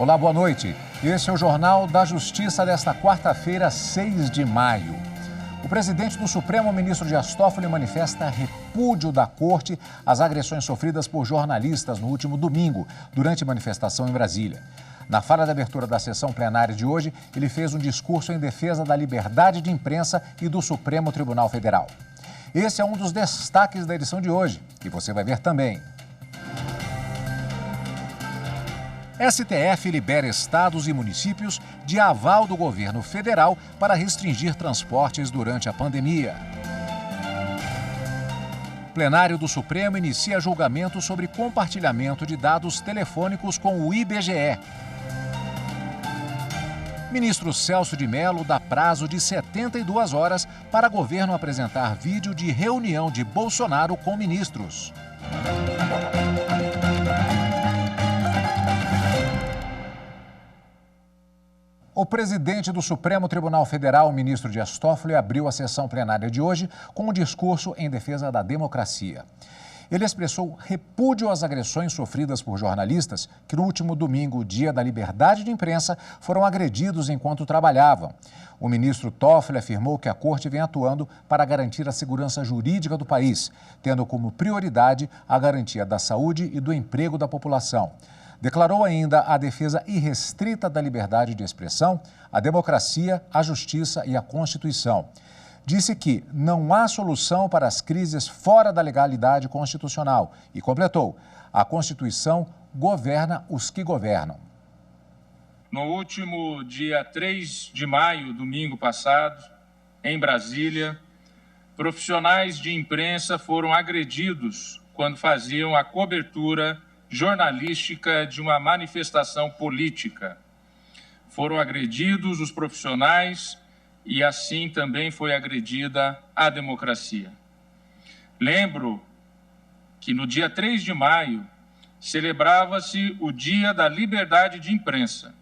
Olá, boa noite. Este é o Jornal da Justiça desta quarta-feira, 6 de maio. O presidente do Supremo, o ministro Dias Toffoli, manifesta repúdio da corte às agressões sofridas por jornalistas no último domingo, durante manifestação em Brasília. Na fala de abertura da sessão plenária de hoje, ele fez um discurso em defesa da liberdade de imprensa e do Supremo Tribunal Federal. Esse é um dos destaques da edição de hoje, e você vai ver também. STF libera estados e municípios de aval do governo federal para restringir transportes durante a pandemia. Plenário do Supremo inicia julgamento sobre compartilhamento de dados telefônicos com o IBGE. Ministro Celso de Mello dá prazo de 72 horas para governo apresentar vídeo de reunião de Bolsonaro com ministros. O presidente do Supremo Tribunal Federal, o ministro Dias Toffoli, abriu a sessão plenária de hoje com um discurso em defesa da democracia. Ele expressou repúdio às agressões sofridas por jornalistas que no último domingo, dia da liberdade de imprensa, foram agredidos enquanto trabalhavam. O ministro Toffoli afirmou que a corte vem atuando para garantir a segurança jurídica do país, tendo como prioridade a garantia da saúde e do emprego da população. Declarou ainda a defesa irrestrita da liberdade de expressão, a democracia, a justiça e a Constituição. Disse que não há solução para as crises fora da legalidade constitucional e completou: a Constituição governa os que governam. No último dia 3 de maio, domingo passado, em Brasília, profissionais de imprensa foram agredidos quando faziam a cobertura jornalística de uma manifestação política. Foram agredidos os profissionais e assim também foi agredida a democracia. Lembro que no dia 3 de maio celebrava-se o Dia da Liberdade de Imprensa.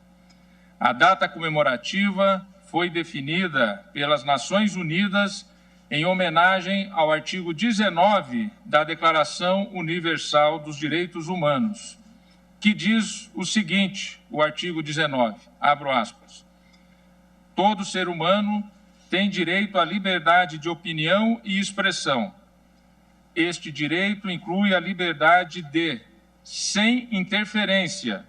A data comemorativa foi definida pelas Nações Unidas em homenagem ao artigo 19 da Declaração Universal dos Direitos Humanos, que diz o seguinte, o artigo 19, abro aspas: todo ser humano tem direito à liberdade de opinião e expressão. Este direito inclui a liberdade de, sem interferência,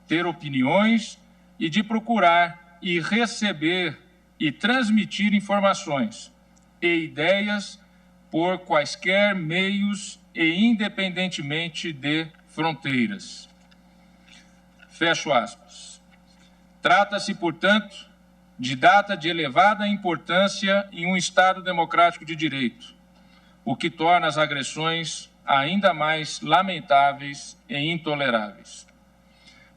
ter opiniões e de procurar e receber e transmitir informações e ideias por quaisquer meios e independentemente de fronteiras. Fecho aspas. Trata-se, portanto, de data de elevada importância em um Estado democrático de direito, o que torna as agressões ainda mais lamentáveis e intoleráveis.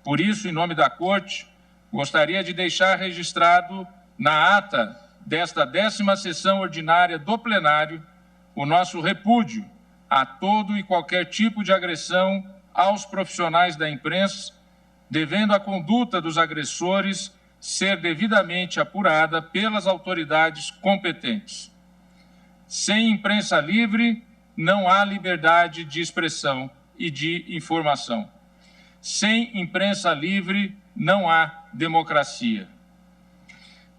Por isso, em nome da Corte, gostaria de deixar registrado na ata desta 10ª sessão ordinária do plenário o nosso repúdio a todo e qualquer tipo de agressão aos profissionais da imprensa, devendo a conduta dos agressores ser devidamente apurada pelas autoridades competentes. Sem imprensa livre, não há liberdade de expressão e de informação. Sem imprensa livre, não há democracia.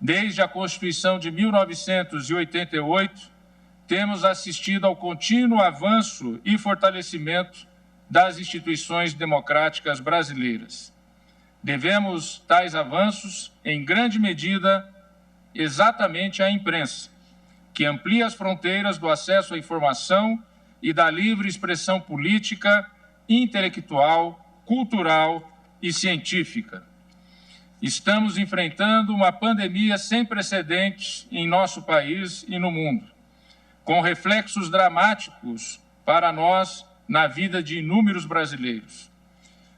Desde a Constituição de 1988, temos assistido ao contínuo avanço e fortalecimento das instituições democráticas brasileiras. Devemos tais avanços, em grande medida, exatamente à imprensa, que amplia as fronteiras do acesso à informação e da livre expressão política, intelectual, cultural e científica. Estamos enfrentando uma pandemia sem precedentes em nosso país e no mundo, com reflexos dramáticos para nós na vida de inúmeros brasileiros.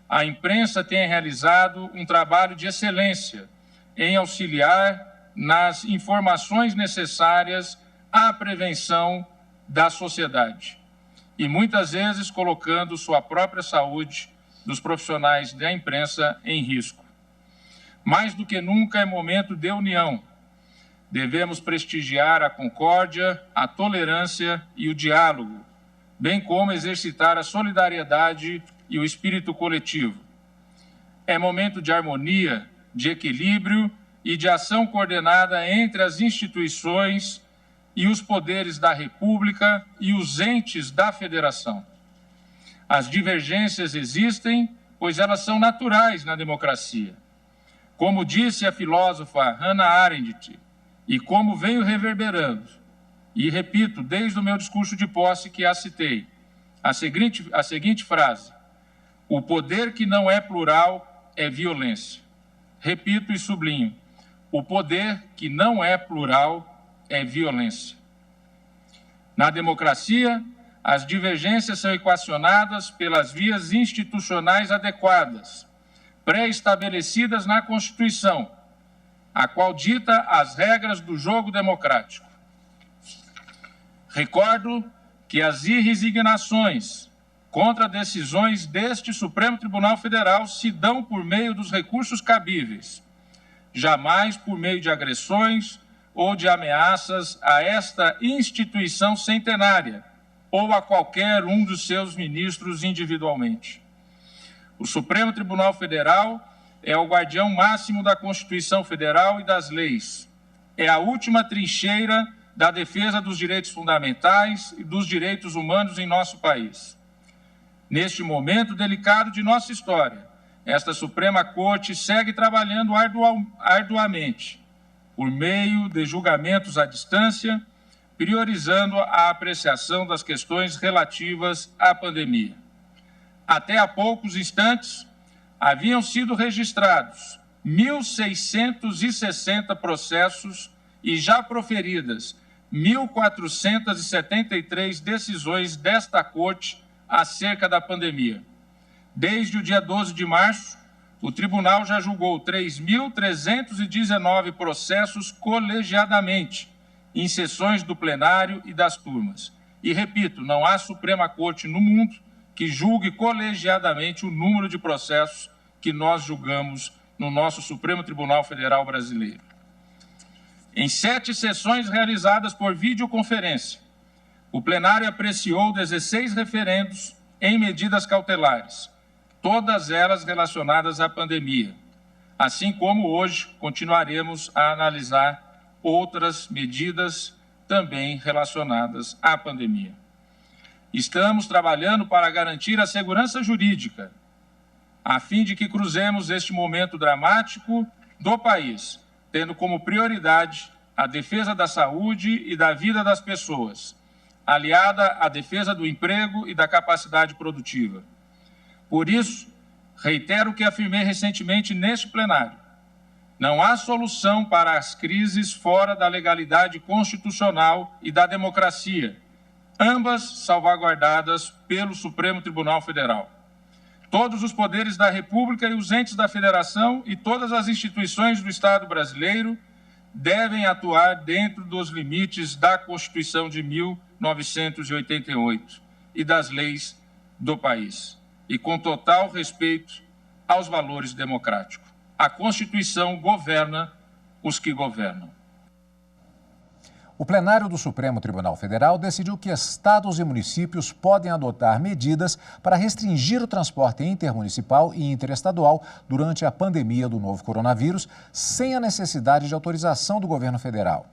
A imprensa tem realizado um trabalho de excelência em auxiliar nas informações necessárias à prevenção da sociedade e muitas vezes colocando sua própria saúde dos profissionais da imprensa em risco. Mais do que nunca é momento de união. Devemos prestigiar a concórdia, a tolerância e o diálogo, bem como exercitar a solidariedade e o espírito coletivo. É momento de harmonia, de equilíbrio e de ação coordenada entre as instituições e os poderes da República e os entes da Federação. As divergências existem, pois elas são naturais na democracia. Como disse a filósofa Hannah Arendt, e como venho reverberando, e repito desde o meu discurso de posse que a citei, a seguinte frase: o poder que não é plural é violência. Repito e sublinho: o poder que não é plural é violência. Na democracia, as divergências são equacionadas pelas vias institucionais adequadas, pré-estabelecidas na Constituição, a qual dita as regras do jogo democrático. Recordo que as irresignações contra decisões deste Supremo Tribunal Federal se dão por meio dos recursos cabíveis, jamais por meio de agressões ou de ameaças a esta instituição centenária ou a qualquer um dos seus ministros individualmente. O Supremo Tribunal Federal é o guardião máximo da Constituição Federal e das leis. É a última trincheira da defesa dos direitos fundamentais e dos direitos humanos em nosso país. Neste momento delicado de nossa história, esta Suprema Corte segue trabalhando arduamente, por meio de julgamentos à distância, priorizando a apreciação das questões relativas à pandemia. Até há poucos instantes, haviam sido registrados 1.660 processos e já proferidas 1.473 decisões desta Corte acerca da pandemia. Desde o dia 12 de março, o Tribunal já julgou 3.319 processos colegiadamente, em sessões do plenário e das turmas. E, repito, não há Suprema Corte no mundo que julgue colegiadamente o número de processos que nós julgamos no nosso Supremo Tribunal Federal brasileiro. Em 7 sessões realizadas por videoconferência, o plenário apreciou 16 referendos em medidas cautelares, todas elas relacionadas à pandemia, assim como hoje continuaremos a analisar outras medidas também relacionadas à pandemia. Estamos trabalhando para garantir a segurança jurídica, a fim de que cruzemos este momento dramático do país, tendo como prioridade a defesa da saúde e da vida das pessoas, aliada à defesa do emprego e da capacidade produtiva. Por isso, reitero o que afirmei recentemente neste plenário: não há solução para as crises fora da legalidade constitucional e da democracia, ambas salvaguardadas pelo Supremo Tribunal Federal. Todos os poderes da República e os entes da Federação e todas as instituições do Estado brasileiro devem atuar dentro dos limites da Constituição de 1988 e das leis do país, e com total respeito aos valores democráticos. A Constituição governa os que governam. O plenário do Supremo Tribunal Federal decidiu que estados e municípios podem adotar medidas para restringir o transporte intermunicipal e interestadual durante a pandemia do novo coronavírus, sem a necessidade de autorização do governo federal.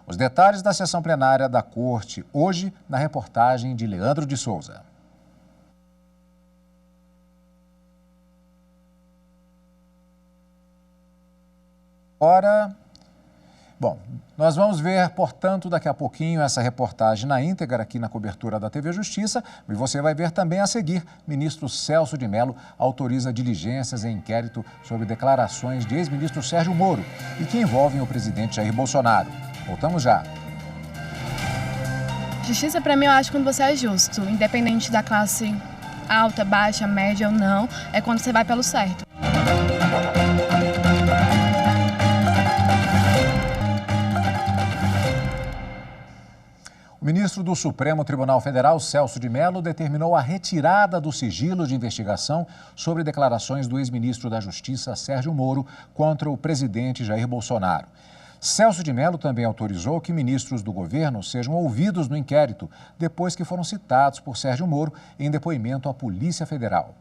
Os detalhes da sessão plenária da Corte, hoje, na reportagem de Leandro de Souza. Agora, bom, nós vamos ver, portanto, daqui a pouquinho essa reportagem na íntegra aqui na cobertura da TV Justiça, e você vai ver também a seguir, ministro Celso de Mello autoriza diligências em inquérito sobre declarações de ex-ministro Sérgio Moro e que envolvem o presidente Jair Bolsonaro. Voltamos já. Justiça, para mim, eu acho quando você é justo, independente da classe alta, baixa, média ou não, é quando você vai pelo certo. O ministro do Supremo Tribunal Federal, Celso de Mello, determinou a retirada do sigilo de investigação sobre declarações do ex-ministro da Justiça, Sérgio Moro, contra o presidente Jair Bolsonaro. Celso de Mello também autorizou que ministros do governo sejam ouvidos no inquérito, depois que foram citados por Sérgio Moro em depoimento à Polícia Federal.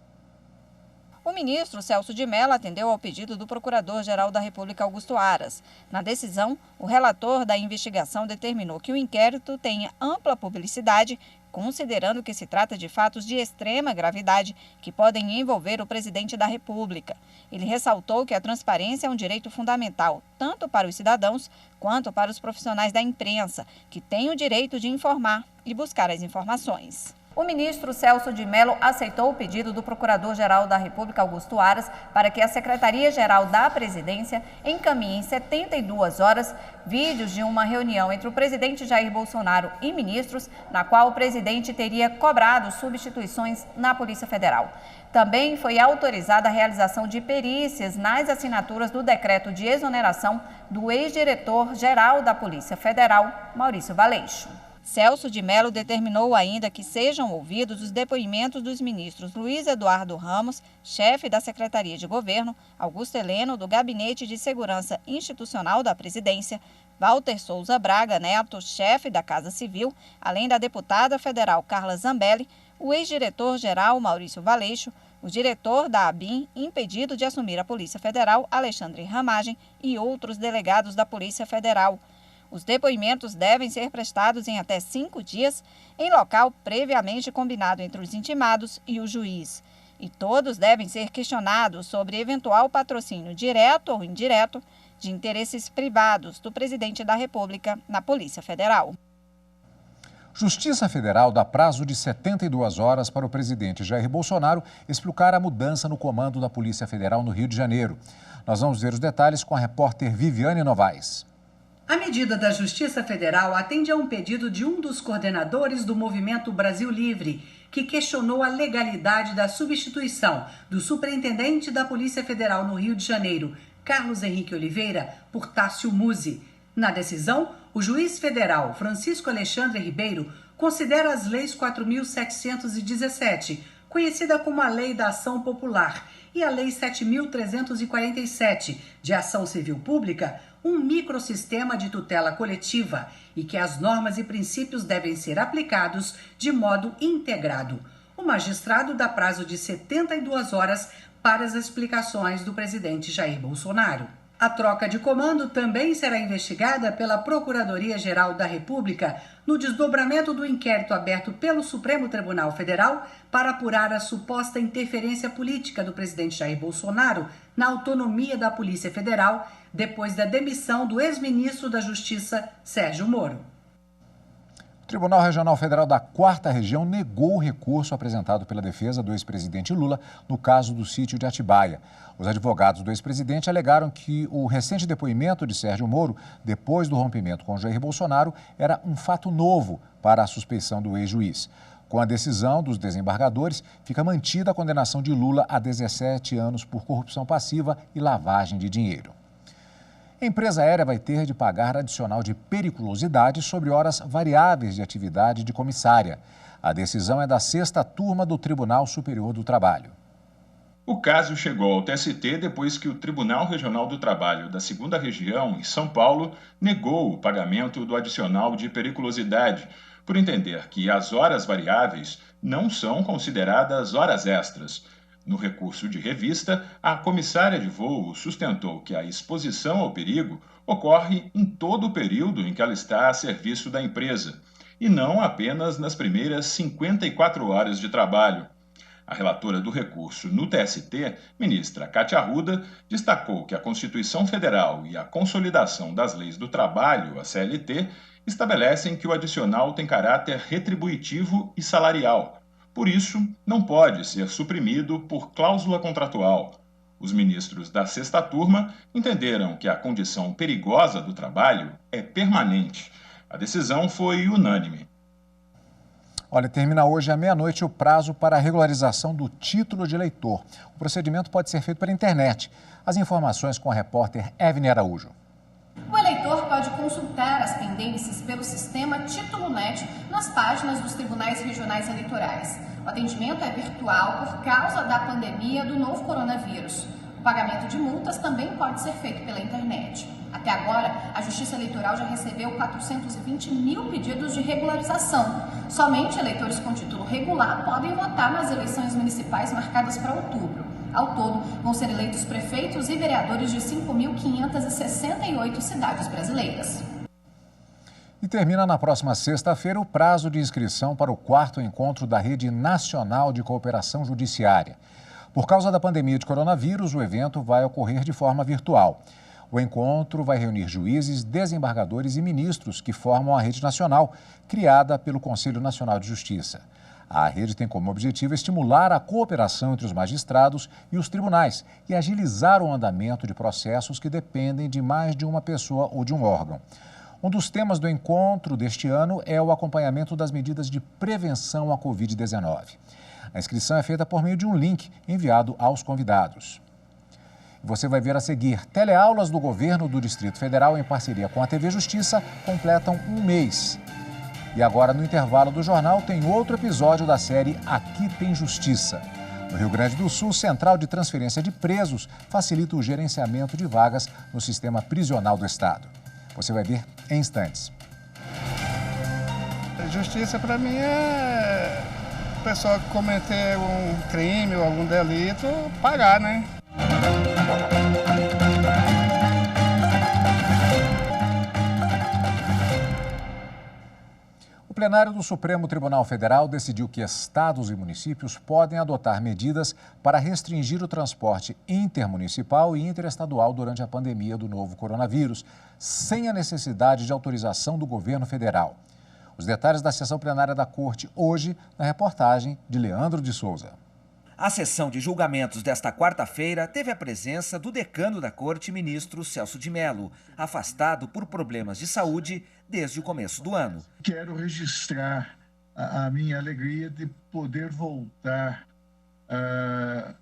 O ministro Celso de Mello atendeu ao pedido do Procurador-Geral da República, Augusto Aras. Na decisão, o relator da investigação determinou que o inquérito tenha ampla publicidade, considerando que se trata de fatos de extrema gravidade que podem envolver o presidente da República. Ele ressaltou que a transparência é um direito fundamental, tanto para os cidadãos quanto para os profissionais da imprensa, que têm o direito de informar e buscar as informações. O ministro Celso de Mello aceitou o pedido do Procurador-Geral da República, Augusto Aras, para que a Secretaria-Geral da Presidência encaminhe em 72 horas vídeos de uma reunião entre o presidente Jair Bolsonaro e ministros, na qual o presidente teria cobrado substituições na Polícia Federal. Também foi autorizada a realização de perícias nas assinaturas do decreto de exoneração do ex-diretor-geral da Polícia Federal, Maurício Valeixo. Celso de Mello determinou ainda que sejam ouvidos os depoimentos dos ministros Luiz Eduardo Ramos, chefe da Secretaria de Governo, Augusto Heleno, do Gabinete de Segurança Institucional da Presidência, Walter Souza Braga Neto, chefe da Casa Civil, além da deputada federal Carla Zambelli, o ex-diretor-geral Maurício Valeixo, o diretor da ABIN, impedido de assumir a Polícia Federal, Alexandre Ramagem, e outros delegados da Polícia Federal. Os depoimentos devem ser prestados em até 5 dias em local previamente combinado entre os intimados e o juiz. E todos devem ser questionados sobre eventual patrocínio direto ou indireto de interesses privados do presidente da República na Polícia Federal. Justiça Federal dá prazo de 72 horas para o presidente Jair Bolsonaro explicar a mudança no comando da Polícia Federal no Rio de Janeiro. Nós vamos ver os detalhes com a repórter Viviane Novaes. A medida da Justiça Federal atende a um pedido de um dos coordenadores do Movimento Brasil Livre, que questionou a legalidade da substituição do superintendente da Polícia Federal no Rio de Janeiro, Carlos Henrique Oliveira, por Tássio Musi. Na decisão, o juiz federal Francisco Alexandre Ribeiro considera as leis 4.717, conhecida como a Lei da Ação Popular, e a Lei 7.347, de Ação Civil Pública, um microsistema de tutela coletiva e que as normas e princípios devem ser aplicados de modo integrado. O magistrado dá prazo de 72 horas para as explicações do presidente Jair Bolsonaro. A troca de comando também será investigada pela Procuradoria-Geral da República no desdobramento do inquérito aberto pelo Supremo Tribunal Federal para apurar a suposta interferência política do presidente Jair Bolsonaro na autonomia da Polícia Federal depois da demissão do ex-ministro da Justiça, Sérgio Moro. O Tribunal Regional Federal da 4ª Região negou o recurso apresentado pela defesa do ex-presidente Lula no caso do sítio de Atibaia. Os advogados do ex-presidente alegaram que o recente depoimento de Sérgio Moro, depois do rompimento com Jair Bolsonaro, era um fato novo para a suspeição do ex-juiz. Com a decisão dos desembargadores, fica mantida a condenação de Lula a 17 anos por corrupção passiva e lavagem de dinheiro. A empresa aérea vai ter de pagar adicional de periculosidade sobre horas variáveis de atividade de comissária. A decisão é da 6ª turma do Tribunal Superior do Trabalho. O caso chegou ao TST depois que o Tribunal Regional do Trabalho da 2ª Região, em São Paulo, negou o pagamento do adicional de periculosidade, por entender que as horas variáveis não são consideradas horas extras. No recurso de revista, a comissária de voo sustentou que a exposição ao perigo ocorre em todo o período em que ela está a serviço da empresa, e não apenas nas primeiras 54 horas de trabalho. A relatora do recurso no TST, ministra Cátia Arruda, destacou que a Constituição Federal e a Consolidação das Leis do Trabalho, a CLT, estabelecem que o adicional tem caráter retributivo e salarial. Por isso, não pode ser suprimido por cláusula contratual. Os ministros da 6ª turma entenderam que a condição perigosa do trabalho é permanente. A decisão foi unânime. Olha, termina hoje à meia-noite o prazo para a regularização do título de eleitor. O procedimento pode ser feito pela internet. As informações com a repórter Evne Araújo. O eleitor pode consultar as pendências pelo sistema Título Net nas páginas dos tribunais regionais eleitorais. O atendimento é virtual por causa da pandemia do novo coronavírus. O pagamento de multas também pode ser feito pela internet. Até agora, a Justiça Eleitoral já recebeu 420 mil pedidos de regularização. Somente eleitores com título regular podem votar nas eleições municipais marcadas para outubro. Ao todo, vão ser eleitos prefeitos e vereadores de 5.568 cidades brasileiras. E termina na próxima sexta-feira o prazo de inscrição para o 4º encontro da Rede Nacional de Cooperação Judiciária. Por causa da pandemia de coronavírus, o evento vai ocorrer de forma virtual. O encontro vai reunir juízes, desembargadores e ministros que formam a Rede Nacional, criada pelo Conselho Nacional de Justiça. A rede tem como objetivo estimular a cooperação entre os magistrados e os tribunais e agilizar o andamento de processos que dependem de mais de uma pessoa ou de um órgão. Um dos temas do encontro deste ano é o acompanhamento das medidas de prevenção à Covid-19. A inscrição é feita por meio de um link enviado aos convidados. Você vai ver a seguir: teleaulas do governo do Distrito Federal em parceria com a TV Justiça completam um mês. E agora, no intervalo do jornal, tem outro episódio da série Aqui Tem Justiça. No Rio Grande do Sul, Central de Transferência de Presos facilita o gerenciamento de vagas no sistema prisional do Estado. Você vai ver em instantes. Justiça para mim é a pessoa que cometer um crime ou algum delito pagar, né? O plenário do Supremo Tribunal Federal decidiu que estados e municípios podem adotar medidas para restringir o transporte intermunicipal e interestadual durante a pandemia do novo coronavírus, sem a necessidade de autorização do governo federal. Os detalhes da sessão plenária da Corte hoje, na reportagem de Leandro de Souza. A sessão de julgamentos desta quarta-feira teve a presença do decano da Corte, ministro Celso de Mello, afastado por problemas de saúde desde o começo do ano. Quero registrar a minha alegria de poder voltar a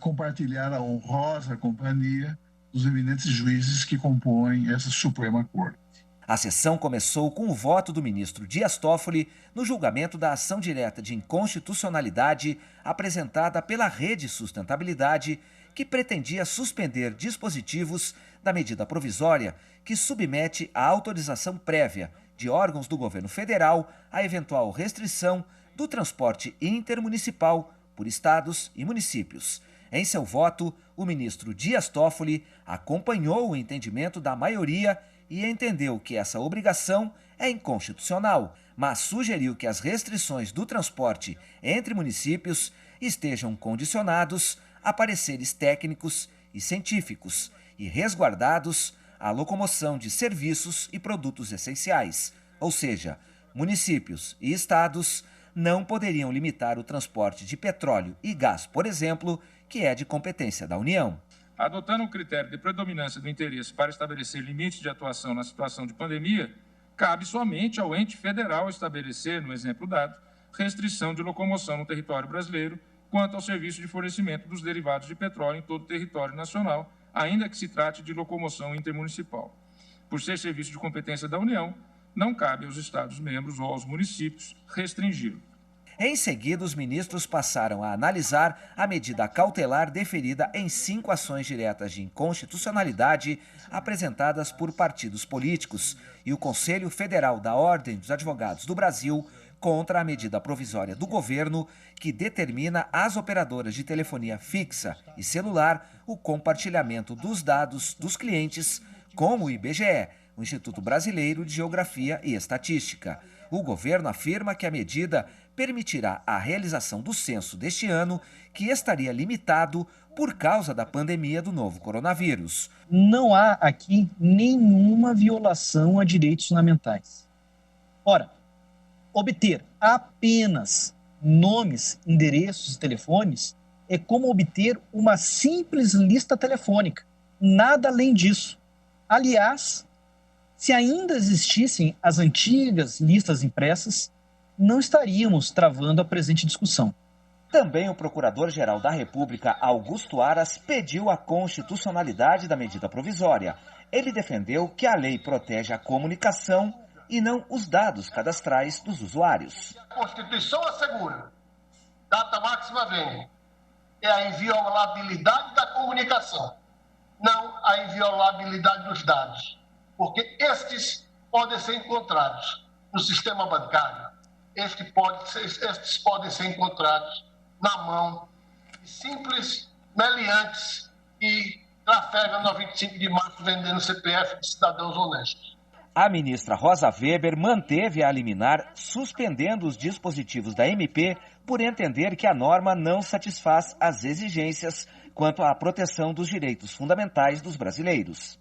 compartilhar a honrosa companhia dos eminentes juízes que compõem essa Suprema Corte. A sessão começou com o voto do ministro Dias Toffoli no julgamento da ação direta de inconstitucionalidade apresentada pela Rede Sustentabilidade, que pretendia suspender dispositivos da medida provisória que submete à autorização prévia de órgãos do governo federal à eventual restrição do transporte intermunicipal por estados e municípios. Em seu voto, o ministro Dias Toffoli acompanhou o entendimento da maioria e entendeu que essa obrigação é inconstitucional, mas sugeriu que as restrições do transporte entre municípios estejam condicionados a pareceres técnicos e científicos e resguardados à locomoção de serviços e produtos essenciais, ou seja, municípios e estados não poderiam limitar o transporte de petróleo e gás, por exemplo, que é de competência da União. Adotando um critério de predominância do interesse para estabelecer limites de atuação na situação de pandemia, cabe somente ao ente federal estabelecer, no exemplo dado, restrição de locomoção no território brasileiro quanto ao serviço de fornecimento dos derivados de petróleo em todo o território nacional, ainda que se trate de locomoção intermunicipal. Por ser serviço de competência da União, não cabe aos Estados-membros ou aos municípios restringi-lo. Em seguida, os ministros passaram a analisar a medida cautelar deferida em 5 ações diretas de inconstitucionalidade apresentadas por partidos políticos e o Conselho Federal da Ordem dos Advogados do Brasil contra a medida provisória do governo que determina às operadoras de telefonia fixa e celular o compartilhamento dos dados dos clientes com o IBGE, o Instituto Brasileiro de Geografia e Estatística. O governo afirma que a medida permitirá a realização do censo deste ano, que estaria limitado por causa da pandemia do novo coronavírus. Não há aqui nenhuma violação a direitos fundamentais. Ora, obter apenas nomes, endereços e telefones é como obter uma simples lista telefônica. Nada além disso. Aliás, se ainda existissem as antigas listas impressas, não estaríamos travando a presente discussão. Também o Procurador-Geral da República, Augusto Aras, pediu a constitucionalidade da medida provisória. Ele defendeu que a lei protege a comunicação e não os dados cadastrais dos usuários. A Constituição assegura, data máxima vem, é a inviolabilidade da comunicação, não a inviolabilidade dos dados, porque estes podem ser encontrados no sistema bancário, estes podem ser encontrados na mão de simples meliantes que trafegam no 25 de março vendendo CPF de cidadãos honestos. A ministra Rosa Weber manteve a liminar, suspendendo os dispositivos da MP por entender que a norma não satisfaz as exigências quanto à proteção dos direitos fundamentais dos brasileiros.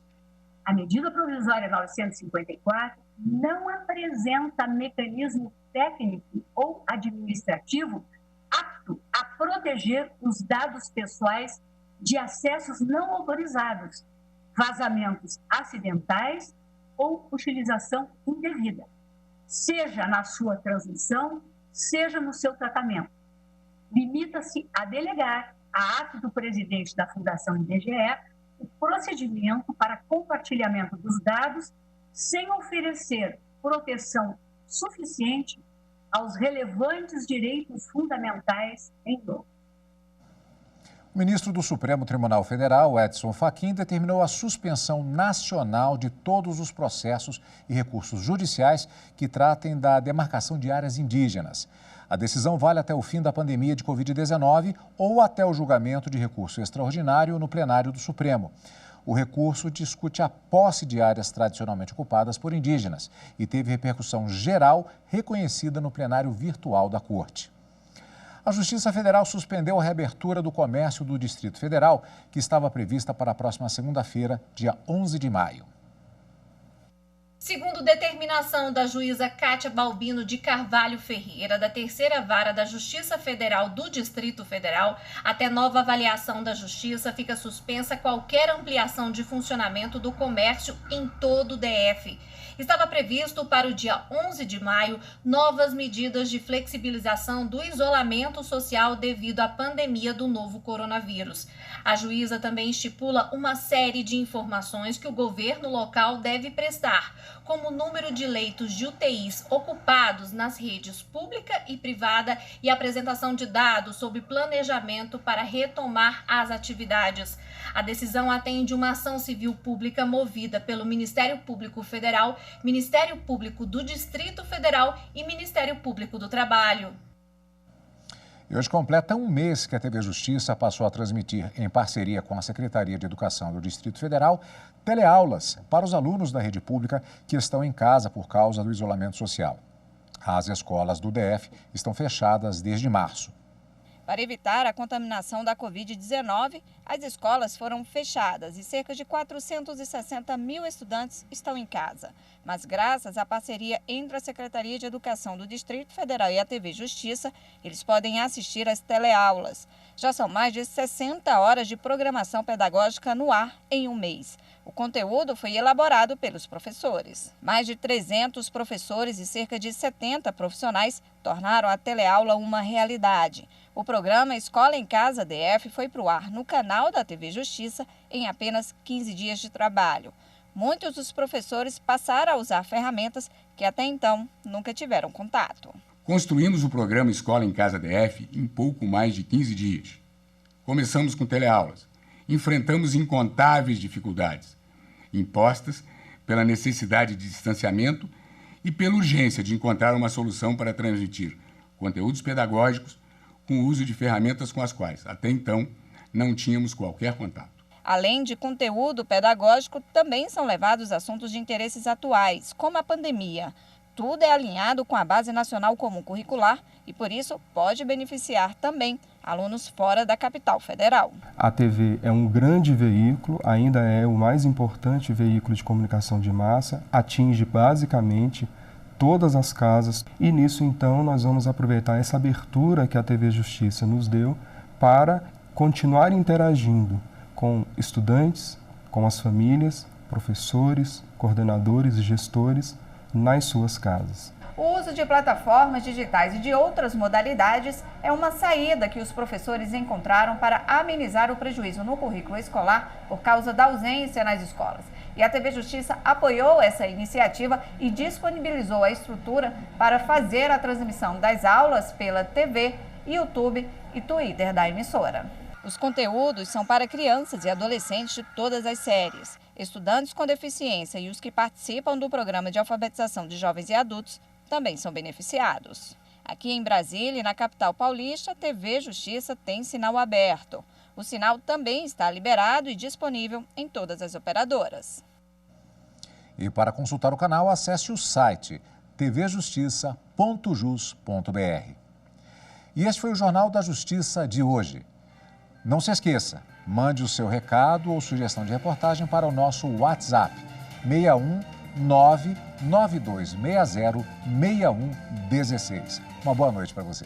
A medida provisória 954 não apresenta mecanismo técnico ou administrativo apto a proteger os dados pessoais de acessos não autorizados, vazamentos acidentais ou utilização indevida, seja na sua transmissão, seja no seu tratamento. Limita-se a delegar, a ato do presidente da Fundação IBGE, o procedimento para compartilhamento dos dados sem oferecer proteção suficiente aos relevantes direitos fundamentais em jogo. O ministro do Supremo Tribunal Federal, Edson Fachin, determinou a suspensão nacional de todos os processos e recursos judiciais que tratem da demarcação de áreas indígenas. A decisão vale até o fim da pandemia de Covid-19 ou até o julgamento de recurso extraordinário no plenário do Supremo. O recurso discute a posse de áreas tradicionalmente ocupadas por indígenas e teve repercussão geral reconhecida no plenário virtual da Corte. A Justiça Federal suspendeu a reabertura do comércio do Distrito Federal, que estava prevista para a próxima segunda-feira, dia 11 de maio. Segundo determinação da juíza Kátia Balbino de Carvalho Ferreira, da Terceira Vara da Justiça Federal do Distrito Federal, até nova avaliação da Justiça, fica suspensa qualquer ampliação de funcionamento do comércio em todo o DF. Estava previsto para o dia 11 de maio novas medidas de flexibilização do isolamento social devido à pandemia do novo coronavírus. A juíza também estipula uma série de informações que o governo local deve prestar, como o número de leitos de UTIs ocupados nas redes pública e privada e apresentação de dados sobre planejamento para retomar as atividades. A decisão atende uma ação civil pública movida pelo Ministério Público Federal, Ministério Público do Distrito Federal e Ministério Público do Trabalho. E hoje completa um mês que a TV Justiça passou a transmitir, em parceria com a Secretaria de Educação do Distrito Federal, teleaulas para os alunos da rede pública que estão em casa por causa do isolamento social. As escolas do DF estão fechadas desde março. Para evitar a contaminação da Covid-19, as escolas foram fechadas e cerca de 460 mil estudantes estão em casa. Mas graças à parceria entre a Secretaria de Educação do Distrito Federal e a TV Justiça, eles podem assistir às teleaulas. Já são mais de 60 horas de programação pedagógica no ar em um mês. O conteúdo foi elaborado pelos professores. Mais de 300 professores e cerca de 70 profissionais tornaram a teleaula uma realidade. O programa Escola em Casa DF foi para o ar no canal da TV Justiça em apenas 15 dias de trabalho. Muitos dos professores passaram a usar ferramentas que até então nunca tiveram contato. Construímos o programa Escola em Casa DF em pouco mais de 15 dias. Começamos com teleaulas. Enfrentamos incontáveis dificuldades, impostas pela necessidade de distanciamento e pela urgência de encontrar uma solução para transmitir conteúdos pedagógicos com o uso de ferramentas com as quais, até então, não tínhamos qualquer contato. Além de conteúdo pedagógico, também são levados assuntos de interesses atuais, como a pandemia. Tudo é alinhado com a Base Nacional Comum Curricular e, por isso, pode beneficiar também alunos fora da capital federal. A TV é um grande veículo, ainda é o mais importante veículo de comunicação de massa, atinge basicamente todas as casas e nisso então nós vamos aproveitar essa abertura que a TV Justiça nos deu para continuar interagindo com estudantes, com as famílias, professores, coordenadores e gestores nas suas casas. O uso de plataformas digitais e de outras modalidades é uma saída que os professores encontraram para amenizar o prejuízo no currículo escolar por causa da ausência nas escolas. E a TV Justiça apoiou essa iniciativa e disponibilizou a estrutura para fazer a transmissão das aulas pela TV, YouTube e Twitter da emissora. Os conteúdos são para crianças e adolescentes de todas as séries. Estudantes com deficiência e os que participam do programa de alfabetização de jovens e adultos também são beneficiados. Aqui em Brasília e na capital paulista, a TV Justiça tem sinal aberto. O sinal também está liberado e disponível em todas as operadoras. E para consultar o canal, acesse o site tvjustiça.jus.br. E este foi o Jornal da Justiça de hoje. Não se esqueça, mande o seu recado ou sugestão de reportagem para o nosso WhatsApp 61992606116. Uma boa noite para você.